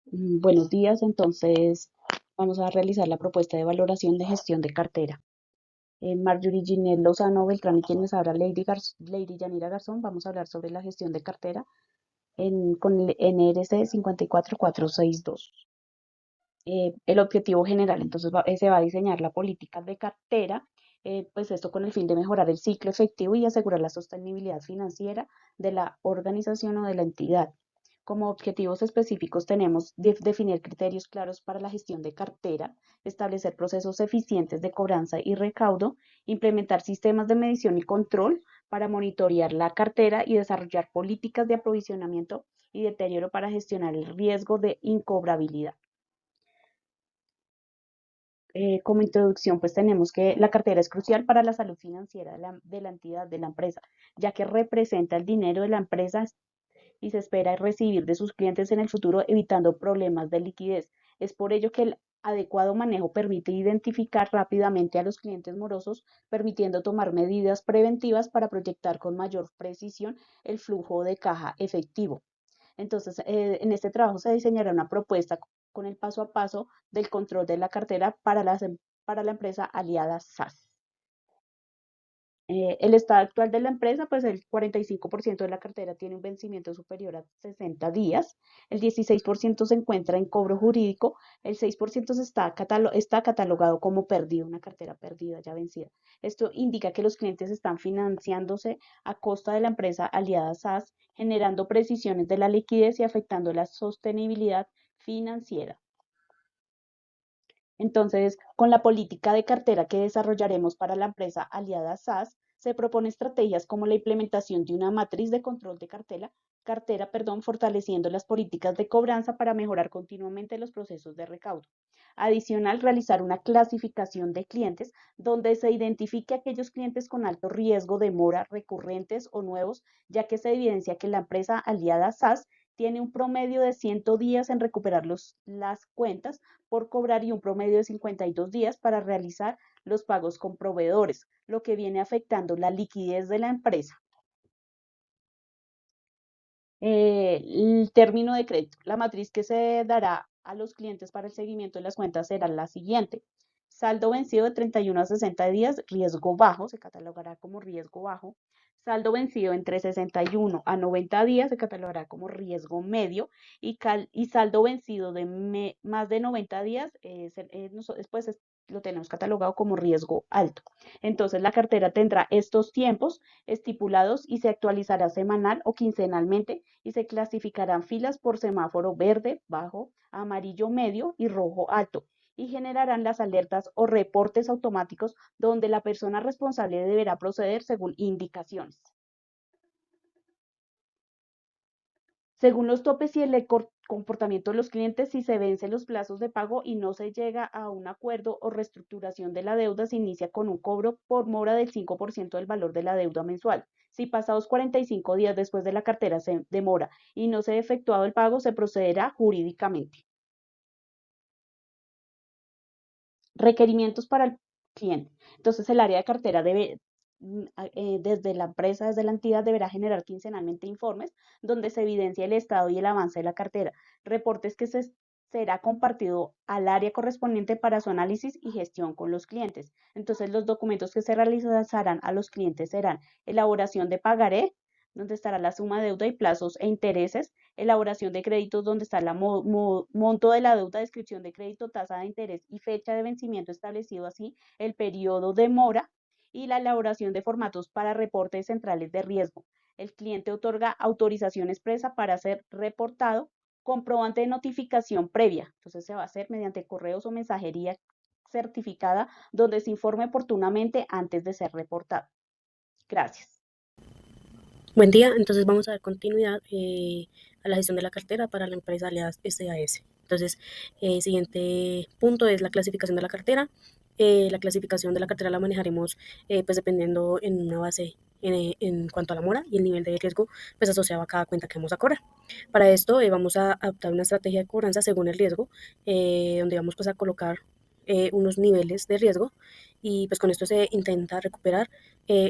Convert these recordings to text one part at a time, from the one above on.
Buenos días, entonces vamos a realizar la propuesta de valoración de gestión de cartera. Marjorie Ginette Lozano Beltrán y quien les habla Lady Yanira Garzón, vamos a hablar sobre la gestión de cartera con el NRC 54462. El objetivo general, entonces se va a diseñar la política de cartera, pues esto con el fin de mejorar el ciclo efectivo y asegurar la sostenibilidad financiera de la organización o de la entidad. Como objetivos específicos tenemos definir criterios claros para la gestión de cartera, establecer procesos eficientes de cobranza y recaudo, implementar sistemas de medición y control para monitorear la cartera y desarrollar políticas de aprovisionamiento y deterioro para gestionar el riesgo de incobrabilidad. Como introducción, pues tenemos que la cartera es crucial para la salud financiera de la entidad, de la empresa, ya que representa el dinero de la empresa y se espera recibir de sus clientes en el futuro, evitando problemas de liquidez. Es por ello que el adecuado manejo permite identificar rápidamente a los clientes morosos, permitiendo tomar medidas preventivas para proyectar con mayor precisión el flujo de caja efectivo. Entonces, en este trabajo se diseñará una propuesta con el paso a paso del control de la cartera para la empresa aliada SAS. El estado actual de la empresa, pues el 45% de la cartera tiene un vencimiento superior a 60 días, el 16% se encuentra en cobro jurídico, el 6% está catalogado como perdido, una cartera perdida ya vencida. Esto indica que los clientes están financiándose a costa de la empresa aliada SAS, generando precisiones de la liquidez y afectando la sostenibilidad financiera. Entonces, con la política de cartera que desarrollaremos para la empresa aliada SAS, se propone estrategias como la implementación de una matriz de control de fortaleciendo las políticas de cobranza para mejorar continuamente los procesos de recaudo. Adicional, realizar una clasificación de clientes donde se identifique aquellos clientes con alto riesgo de mora, recurrentes o nuevos, ya que se evidencia que la empresa aliada SAS tiene un promedio de 100 días en recuperar las cuentas por cobrar y un promedio de 52 días para realizar los pagos con proveedores, lo que viene afectando la liquidez de la empresa. El término de crédito. La matriz que se dará a los clientes para el seguimiento de las cuentas será la siguiente. Saldo vencido de 31 a 60 días, riesgo bajo, se catalogará como riesgo bajo. Saldo vencido entre 61 a 90 días, se catalogará como riesgo medio. Y saldo vencido de más de 90 días, después lo tenemos catalogado como riesgo alto. Entonces, la cartera tendrá estos tiempos estipulados y se actualizará semanal o quincenalmente y se clasificarán filas por semáforo verde, bajo, amarillo medio y rojo alto y generarán las alertas o reportes automáticos donde la persona responsable deberá proceder según indicaciones. Según los topes y el comportamiento de los clientes, si se vencen los plazos de pago y no se llega a un acuerdo o reestructuración de la deuda, se inicia con un cobro por mora del 5% del valor de la deuda mensual. Si pasados 45 días después de la cartera se demora y no se ha efectuado el pago, se procederá jurídicamente. Requerimientos para el cliente. Entonces, el área de cartera desde la empresa, desde la entidad, deberá generar quincenalmente informes donde se evidencia el estado y el avance de la cartera, reportes que será compartido al área correspondiente para su análisis y gestión con los clientes. Entonces, los documentos que se realizarán a los clientes serán elaboración de pagaré, donde estará la suma de deuda y plazos e intereses, elaboración de créditos donde está el monto de la deuda, descripción de crédito, tasa de interés y fecha de vencimiento establecido así, el periodo de mora y la elaboración de formatos para reportes centrales de riesgo. El cliente otorga autorización expresa para ser reportado, comprobante de notificación previa. Entonces se va a hacer mediante correos o mensajería certificada donde se informe oportunamente antes de ser reportado. Gracias. Buen día, entonces vamos a dar continuidad a la gestión de la cartera para la empresa Aliadas SAS. Entonces, el siguiente punto es la clasificación de la cartera. La clasificación de la cartera la manejaremos pues dependiendo en una base en cuanto a la mora y el nivel de riesgo pues asociado a cada cuenta que vamos a cobrar. Para esto vamos a adoptar una estrategia de cobranza según el riesgo, donde vamos pues a colocar unos niveles de riesgo y pues con esto se intenta recuperar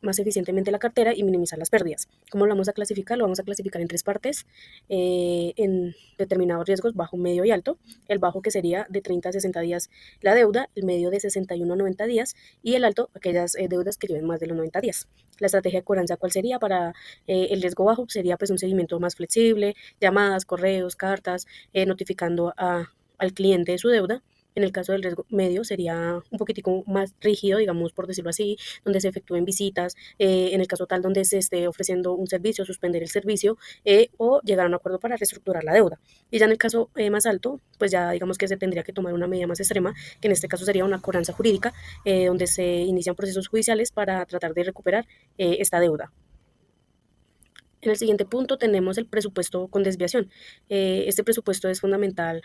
más eficientemente la cartera y minimizar las pérdidas. ¿Cómo lo vamos a clasificar? Lo vamos a clasificar en tres partes, en determinados riesgos, bajo, medio y alto. El bajo, que sería de 30 a 60 días la deuda, el medio de 61 a 90 días y el alto, aquellas deudas que lleven más de los 90 días. La estrategia de cobranza, ¿cuál sería? Para el riesgo bajo sería pues un seguimiento más flexible, llamadas, correos, cartas, notificando al cliente de su deuda. En el caso del riesgo medio sería un poquitico más rígido, digamos, por decirlo así, donde se efectúen visitas, en el caso tal donde se esté ofreciendo un servicio, suspender el servicio o llegar a un acuerdo para reestructurar la deuda. Y ya en el caso más alto, pues ya digamos que se tendría que tomar una medida más extrema, que en este caso sería una cobranza jurídica, donde se inician procesos judiciales para tratar de recuperar esta deuda. En el siguiente punto tenemos el presupuesto con desviación. Este presupuesto es fundamental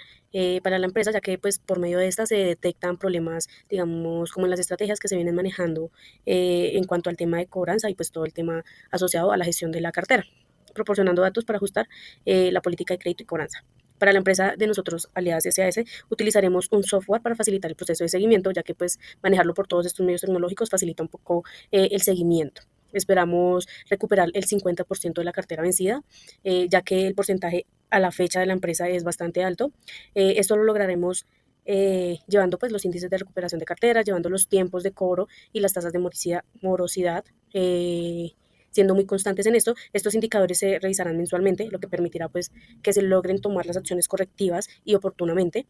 para la empresa, ya que pues por medio de esta se detectan problemas, digamos, como en las estrategias que se vienen manejando en cuanto al tema de cobranza y pues todo el tema asociado a la gestión de la cartera, proporcionando datos para ajustar la política de crédito y cobranza. Para la empresa de nosotros, Aliadas SAS, utilizaremos un software para facilitar el proceso de seguimiento, ya que pues manejarlo por todos estos medios tecnológicos facilita un poco el seguimiento. Esperamos recuperar el 50% de la cartera vencida, ya que el porcentaje a la fecha de la empresa es bastante alto. Esto lo lograremos llevando pues los índices de recuperación de carteras, llevando los tiempos de cobro y las tasas de morosidad, siendo muy constantes en esto. Estos indicadores se revisarán mensualmente, lo que permitirá pues que se logren tomar las acciones correctivas y oportunamente.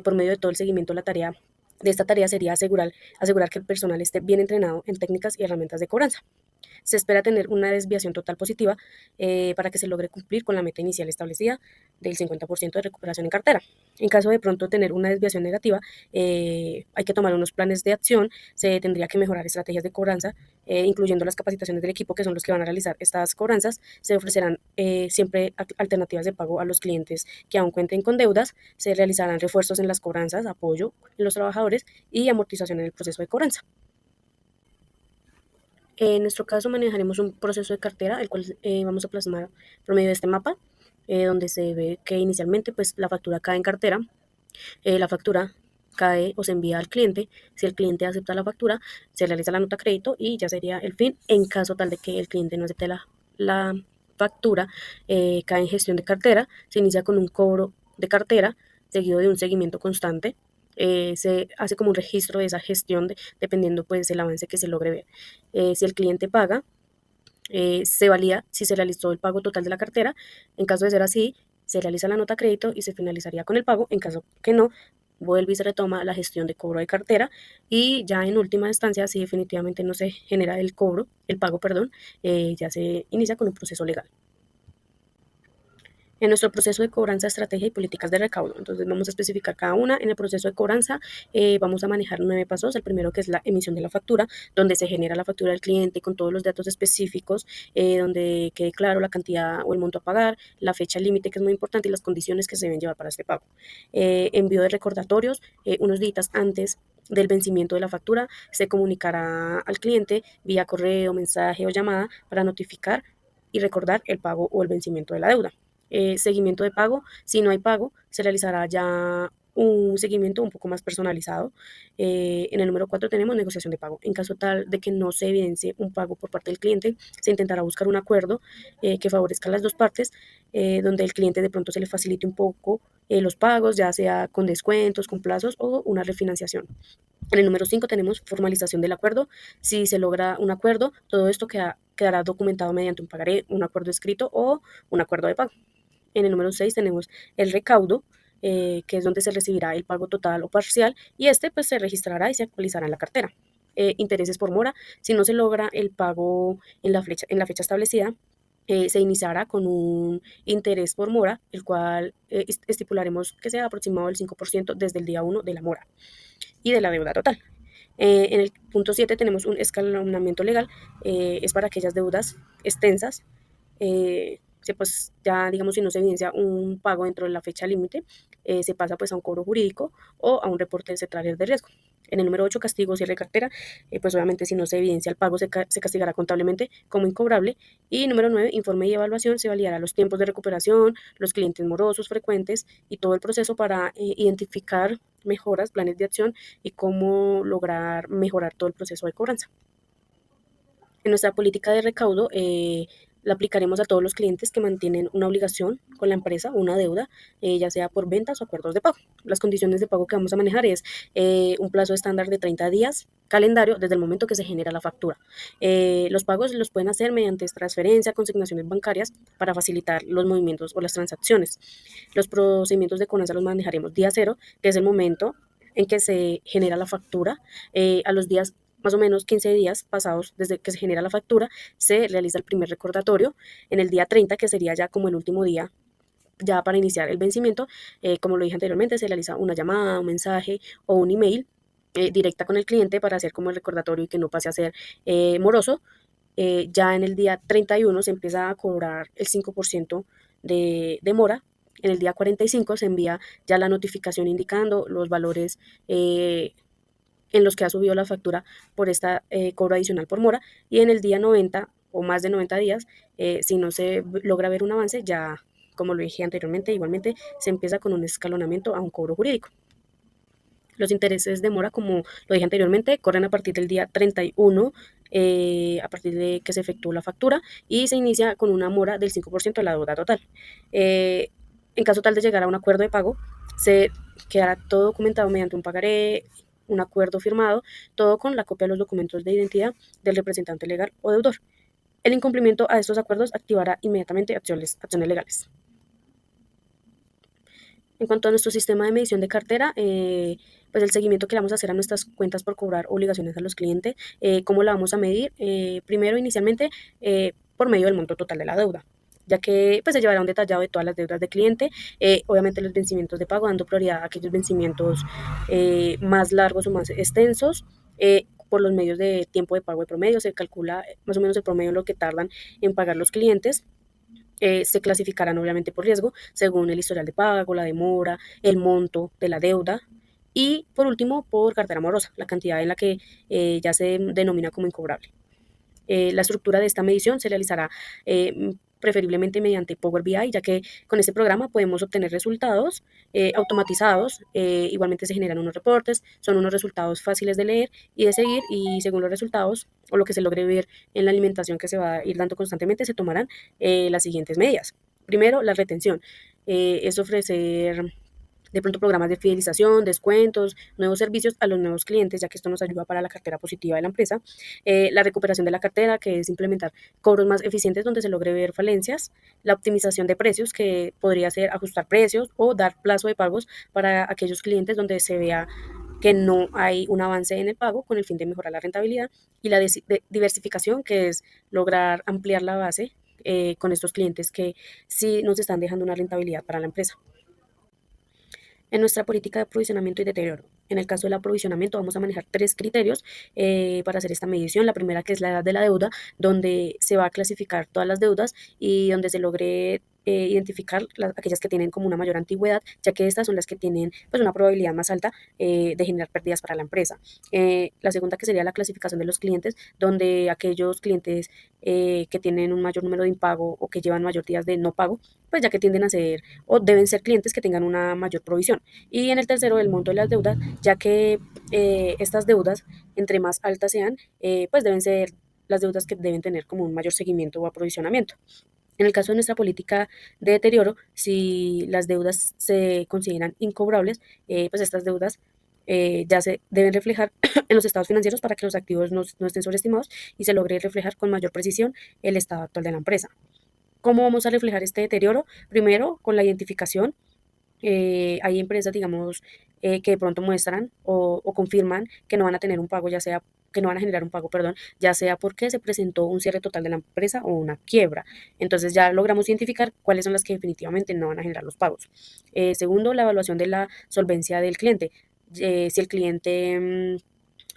Por medio de todo el seguimiento, la tarea de esta tarea sería asegurar que el personal esté bien entrenado en técnicas y herramientas de cobranza. Se espera tener una desviación total positiva para que se logre cumplir con la meta inicial establecida del 50% de recuperación en cartera. En caso de pronto tener una desviación negativa, hay que tomar unos planes de acción, se tendría que mejorar estrategias de cobranza, incluyendo las capacitaciones del equipo, que son los que van a realizar estas cobranzas. Se ofrecerán siempre alternativas de pago a los clientes que aún cuenten con deudas, se realizarán refuerzos en las cobranzas, apoyo en los trabajadores y amortización en el proceso de cobranza. En nuestro caso manejaremos un proceso de cartera, el cual vamos a plasmar por medio de este mapa, donde se ve que inicialmente pues, la factura cae en cartera, la factura cae o se envía al cliente. Si el cliente acepta la factura, se realiza la nota crédito y ya sería el fin. En caso tal de que el cliente no acepte la factura, cae en gestión de cartera, se inicia con un cobro de cartera seguido de un seguimiento constante. Se hace como un registro de esa gestión dependiendo pues el avance que se logre ver. Si el cliente paga, se valida si se realizó el pago total de la cartera. En caso de ser así, se realiza la nota crédito y se finalizaría con el pago. En caso que no, vuelve y se retoma la gestión de cobro de cartera y ya en última instancia, si definitivamente no se genera el pago, perdón, ya se inicia con un proceso legal. En nuestro proceso de cobranza, estrategia y políticas de recaudo. Entonces vamos a especificar cada una. En el proceso de cobranza vamos a manejar 9 pasos. El primero, que es la emisión de la factura, donde se genera la factura del cliente con todos los datos específicos, donde quede claro la cantidad o el monto a pagar, la fecha límite, que es muy importante, y las condiciones que se deben llevar para este pago. Envío de recordatorios, unos días antes del vencimiento de la factura, se comunicará al cliente vía correo, mensaje o llamada para notificar y recordar el pago o el vencimiento de la deuda. Seguimiento de pago. Si no hay pago, se realizará ya un seguimiento un poco más personalizado. En el número 4 tenemos negociación de pago. En caso tal de que no se evidencie un pago por parte del cliente, se intentará buscar un acuerdo que favorezca a las dos partes, donde el cliente de pronto se le facilite un poco los pagos, ya sea con descuentos, con plazos o una refinanciación. En el número 5 tenemos formalización del acuerdo. Si se logra un acuerdo, todo esto quedará documentado mediante un pagaré, un acuerdo escrito o un acuerdo de pago. En el número 6 tenemos el recaudo, que es donde se recibirá el pago total o parcial y este pues se registrará y se actualizará en la cartera. Intereses por mora. Si no se logra el pago en la fecha establecida, se iniciará con un interés por mora, el cual estipularemos que sea aproximado del 5% desde el día 1 de la mora y de la deuda total. En el punto 7 tenemos un escalonamiento legal, es para aquellas deudas extensas, pues ya digamos si no se evidencia un pago dentro de la fecha límite, se pasa pues a un cobro jurídico o a un reporte de centrales de riesgo. En el número 8, castigo cierre de cartera, pues obviamente si no se evidencia el pago se castigará contablemente como incobrable. Y número 9, informe y evaluación, se validará los tiempos de recuperación, los clientes morosos frecuentes y todo el proceso para identificar mejoras, planes de acción y cómo lograr mejorar todo el proceso de cobranza. En nuestra política de recaudo, la aplicaremos a todos los clientes que mantienen una obligación con la empresa, una deuda, ya sea por ventas o acuerdos de pago. Las condiciones de pago que vamos a manejar es un plazo estándar de 30 días calendario desde el momento que se genera la factura. Los pagos los pueden hacer mediante transferencia, consignaciones bancarias para facilitar los movimientos o las transacciones. Los procedimientos de cobranza los manejaremos día cero, que es el momento en que se genera la factura. A los días más o menos 15 días pasados desde que se genera la factura, se realiza el primer recordatorio. En el día 30, que sería ya como el último día ya para iniciar el vencimiento, como lo dije anteriormente, se realiza una llamada, un mensaje o un email directa con el cliente para hacer como el recordatorio y que no pase a ser moroso. Ya en el día 31 se empieza a cobrar el 5% de mora. En el día 45 se envía ya la notificación indicando los valores en los que ha subido la factura por esta cobro adicional por mora, y en el día 90 o más de 90 días, si no se logra ver un avance, ya como lo dije anteriormente, igualmente se empieza con un escalonamiento a un cobro jurídico. Los intereses de mora, como lo dije anteriormente, corren a partir del día 31, a partir de que se efectuó la factura, y se inicia con una mora del 5% de la deuda total. En caso tal de llegar a un acuerdo de pago, se quedará todo documentado mediante un pagaré, un acuerdo firmado, todo con la copia de los documentos de identidad del representante legal o deudor. El incumplimiento a estos acuerdos activará inmediatamente acciones legales. En cuanto a nuestro sistema de medición de cartera, pues el seguimiento que le vamos a hacer a nuestras cuentas por cobrar obligaciones a los clientes, ¿cómo la vamos a medir? Primero, inicialmente, por medio del monto total de la deuda, ya que pues, se llevará un detallado de todas las deudas de cliente, obviamente los vencimientos de pago, dando prioridad a aquellos vencimientos más largos o más extensos. Por los medios de tiempo de pago de promedio, se calcula más o menos el promedio en lo que tardan en pagar los clientes. Se clasificarán obviamente por riesgo, según el historial de pago, la demora, el monto de la deuda y por último por cartera morosa, la cantidad en la que ya se denomina como incobrable. La estructura de esta medición se realizará preferiblemente mediante Power BI, ya que con este programa podemos obtener resultados automatizados. Igualmente se generan unos reportes, son unos resultados fáciles de leer y de seguir, y según los resultados o lo que se logre ver en la alimentación que se va a ir dando constantemente, se tomarán las siguientes medidas. Primero, la retención. Es ofrecer de pronto programas de fidelización, descuentos, nuevos servicios a los nuevos clientes, ya que esto nos ayuda para la cartera positiva de la empresa. La recuperación de la cartera, que es implementar cobros más eficientes donde se logre ver falencias. La optimización de precios, que podría ser ajustar precios o dar plazo de pagos para aquellos clientes donde se vea que no hay un avance en el pago con el fin de mejorar la rentabilidad. Y la diversificación, que es lograr ampliar la base con estos clientes que sí nos están dejando una rentabilidad para la empresa. En nuestra política de aprovisionamiento y deterioro, en el caso del aprovisionamiento vamos a manejar tres criterios para hacer esta medición. La primera, que es la edad de la deuda, donde se va a clasificar todas las deudas y donde se logre identificar aquellas que tienen como una mayor antigüedad, ya que estas son las que tienen pues una probabilidad más alta de generar pérdidas para la empresa. La segunda, que sería la clasificación de los clientes, donde aquellos clientes que tienen un mayor número de impago o que llevan mayor días de no pago, pues ya que tienden a ser o deben ser clientes que tengan una mayor provisión. Y en el tercero, el monto de las deudas, ya que estas deudas, entre más altas sean, pues deben ser las deudas que deben tener como un mayor seguimiento o aprovisionamiento. En el caso de nuestra política de deterioro, si las deudas se consideran incobrables, pues estas deudas ya se deben reflejar en los estados financieros para que los activos no estén sobreestimados y se logre reflejar con mayor precisión el estado actual de la empresa. ¿Cómo vamos a reflejar este deterioro? Primero, con la identificación. Hay empresas, digamos, que de pronto muestran o confirman que no van a tener un pago, ya sea que no van a generar un pago, perdón, ya sea porque se presentó un cierre total de la empresa o una quiebra. Entonces ya logramos identificar cuáles son las que definitivamente no van a generar los pagos. Segundo, la evaluación de la solvencia del cliente. Si el cliente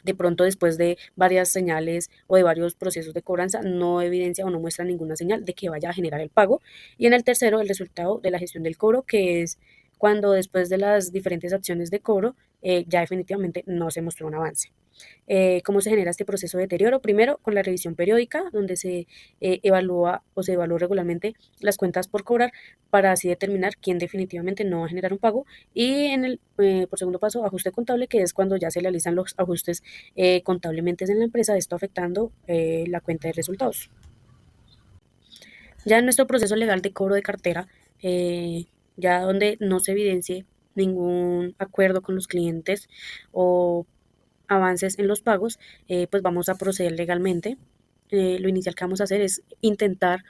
de pronto después de varias señales o de varios procesos de cobranza no evidencia o no muestra ninguna señal de que vaya a generar el pago. Y en el tercero, el resultado de la gestión del cobro, que es cuando después de las diferentes acciones de cobro ya definitivamente no se mostró un avance. ¿Cómo se genera este proceso de deterioro? Primero, con la revisión periódica, donde se evalúa o se evalúa regularmente las cuentas por cobrar para así determinar quién definitivamente no va a generar un pago. Y por segundo paso, ajuste contable, que es cuando ya se realizan los ajustes contablemente en la empresa, esto afectando la cuenta de resultados. Ya en nuestro proceso legal de cobro de cartera, eh, ya donde no se evidencie ningún acuerdo con los clientes o avances en los pagos, pues vamos a proceder legalmente. Lo inicial que vamos a hacer es intentar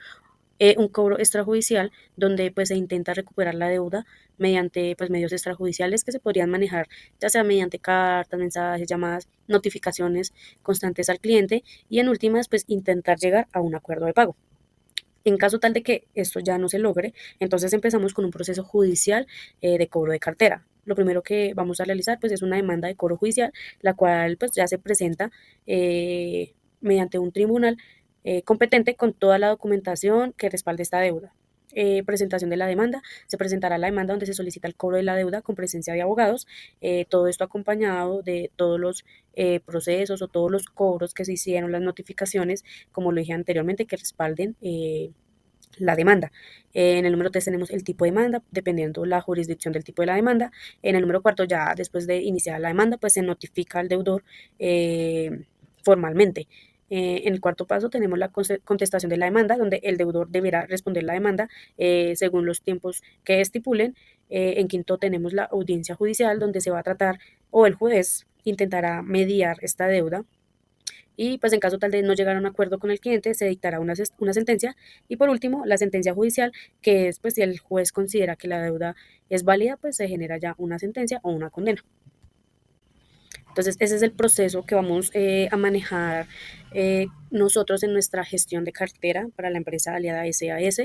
un cobro extrajudicial donde pues se intenta recuperar la deuda mediante pues medios extrajudiciales que se podrían manejar ya sea mediante cartas, mensajes, llamadas, notificaciones constantes al cliente y en últimas pues intentar llegar a un acuerdo de pago. En caso tal de que esto ya no se logre, entonces empezamos con un proceso judicial de cobro de cartera. Lo primero que vamos a realizar pues es una demanda de cobro judicial, la cual pues ya se presenta mediante un tribunal competente con toda la documentación que respalde esta deuda. Presentación de la demanda. Se presentará la demanda donde se solicita el cobro de la deuda con presencia de abogados. Todo esto acompañado de todos los procesos o todos los cobros que se hicieron, las notificaciones, como lo dije anteriormente, que respalden la demanda. En el número 3 tenemos el tipo de demanda, dependiendo la jurisdicción del tipo de la demanda. En el número 4, ya después de iniciar la demanda, pues se notifica al deudor formalmente. En el cuarto paso tenemos la contestación de la demanda, donde el deudor deberá responder la demanda según los tiempos que estipulen. En quinto tenemos la audiencia judicial, donde se va a tratar o el juez intentará mediar esta deuda y pues en caso tal de no llegar a un acuerdo con el cliente se dictará una sentencia y por último la sentencia judicial, que es pues si el juez considera que la deuda es válida pues se genera ya una sentencia o una condena. Entonces ese es el proceso que vamos a manejar nosotros en nuestra gestión de cartera para la empresa aliada SAS.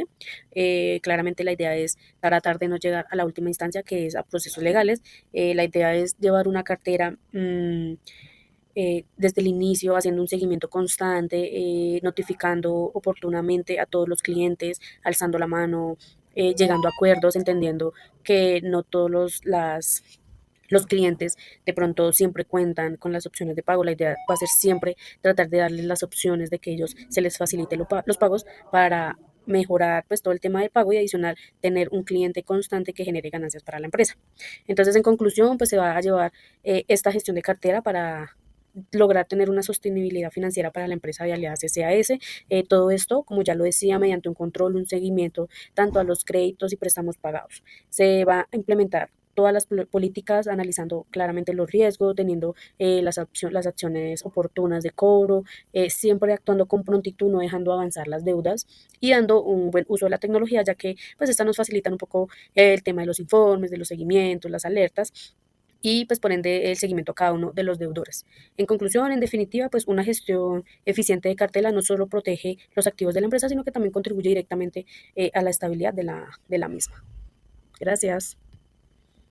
Claramente la idea es tratar de no llegar a la última instancia, que es a procesos legales. La idea es llevar una cartera desde el inicio, haciendo un seguimiento constante, notificando oportunamente a todos los clientes, alzando la mano, llegando a acuerdos, entendiendo que no todos los clientes de pronto siempre cuentan con las opciones de pago. La idea va a ser siempre tratar de darles las opciones de que ellos se les facilite los pagos para mejorar pues todo el tema de pago y adicional tener un cliente constante que genere ganancias para la empresa. Entonces, en conclusión, pues se va a llevar esta gestión de cartera para lograr tener una sostenibilidad financiera para la empresa de Aliadas SAS. Todo esto, como ya lo decía, mediante un control, un seguimiento tanto a los créditos y préstamos pagados. Se va a implementar todas las políticas analizando claramente los riesgos, teniendo las acciones oportunas de cobro, siempre actuando con prontitud, no dejando avanzar las deudas y dando un buen uso de la tecnología, ya que pues esta nos facilita un poco el tema de los informes, de los seguimientos, las alertas y pues por ende el seguimiento a cada uno de los deudores. En conclusión, en definitiva, pues una gestión eficiente de cartera no solo protege los activos de la empresa, sino que también contribuye directamente a la estabilidad de la misma. Gracias.